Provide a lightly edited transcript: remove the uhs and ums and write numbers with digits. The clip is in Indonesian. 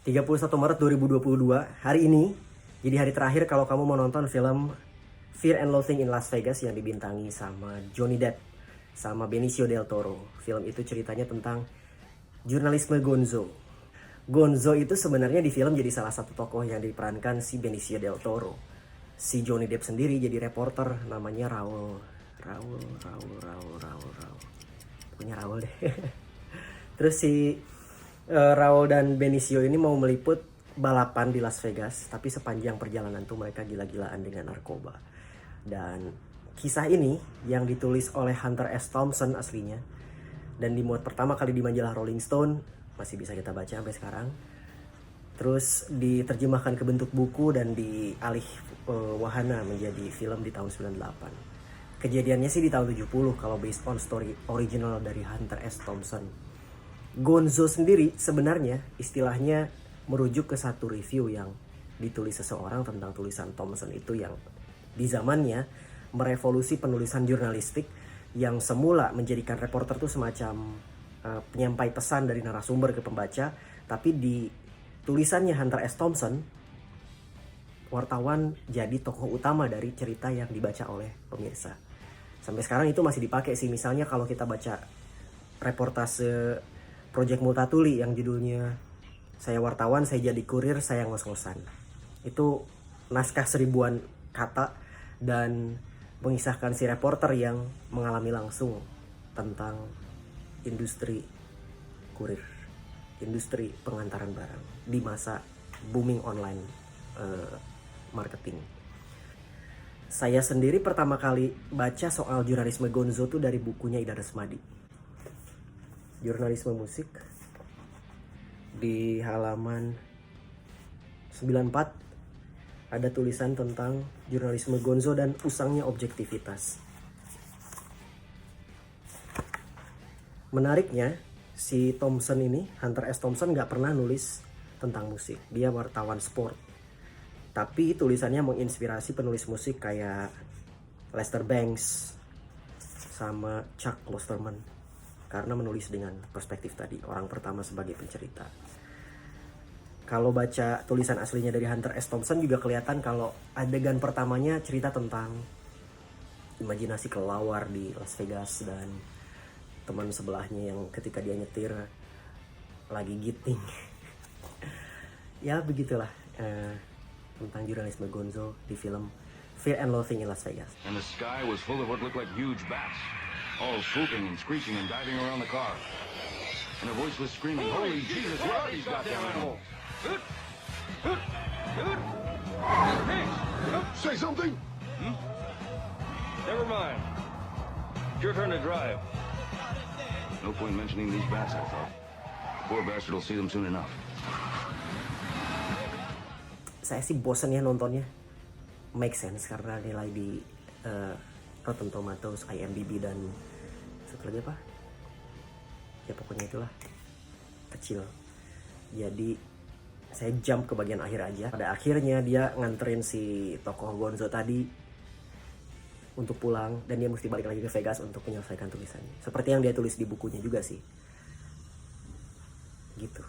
31 Maret 2022, hari ini jadi hari terakhir kalau kamu mau nonton film Fear and Loathing in Las Vegas yang dibintangi sama Johnny Depp sama Benicio del Toro. Film itu ceritanya tentang jurnalisme Gonzo. Gonzo itu sebenarnya di film jadi salah satu tokoh yang diperankan si Benicio del Toro. Si Johnny Depp sendiri jadi reporter namanya Raul. Pokoknya Raul deh. Terus si Raul dan Benicio ini mau meliput balapan di Las Vegas, tapi sepanjang perjalanan tuh mereka gila-gilaan dengan narkoba. Dan kisah ini yang ditulis oleh Hunter S. Thompson aslinya dan dimuat pertama kali di majalah Rolling Stone, masih bisa kita baca sampai sekarang. Terus diterjemahkan ke bentuk buku dan dialih wahana menjadi film di tahun 98. Kejadiannya sih di tahun 70 kalau based on story original dari Hunter S. Thompson. Gonzo sendiri sebenarnya istilahnya merujuk ke satu review yang ditulis seseorang tentang tulisan Thompson itu yang di zamannya merevolusi penulisan jurnalistik yang semula menjadikan reporter tuh semacam penyampai pesan dari narasumber ke pembaca, tapi di tulisannya Hunter S. Thompson wartawan jadi tokoh utama dari cerita yang dibaca oleh pemirsa. Sampai sekarang itu masih dipakai sih, misalnya kalau kita baca reportase Project Multatuli yang judulnya Saya Wartawan, Saya Jadi Kurir, Saya Ngos-ngosan. Itu naskah 1000-an kata dan mengisahkan si reporter yang mengalami langsung tentang industri kurir, industri pengantaran barang di masa booming online marketing. Saya sendiri pertama kali baca soal jurnalisme Gonzo tuh dari bukunya Ida Resmadi, Jurnalisme Musik, di halaman 94 ada tulisan tentang jurnalisme Gonzo dan usangnya objektivitas. Menariknya, si Thompson ini, Hunter S. Thompson gak pernah nulis tentang musik. Dia wartawan sport. Tapi tulisannya menginspirasi penulis musik kayak Lester Bangs sama Chuck Klosterman. Karena menulis dengan perspektif tadi, orang pertama sebagai pencerita. Kalau baca tulisan aslinya dari Hunter S. Thompson juga kelihatan kalau adegan pertamanya cerita tentang imajinasi kelelawar di Las Vegas dan teman sebelahnya yang ketika dia nyetir lagi giting. Ya begitulah tentang jurnalisme Gonzo di film Fear and Loathing in Las Vegas. And the sky was full of what looked like huge bats, all swooping and screeching and diving around the car. And a voice was screaming, "Holy Jesus, where are these goddamn animals?" Say something? Never mind. It's your turn to drive. No point mentioning these bats, I thought. The poor bastard will see them soon enough. Saya sih bosen ya nontonnya. Make sense karena nilai di Rotten Tomatoes, IMDb dan satu lagi apa? Ya pokoknya itulah kecil. Jadi saya jump ke bagian akhir aja. Pada akhirnya dia nganterin si tokoh Gonzo tadi untuk pulang dan dia mesti balik lagi ke Vegas untuk menyelesaikan tulisannya. Seperti yang dia tulis di bukunya juga sih. Gitu.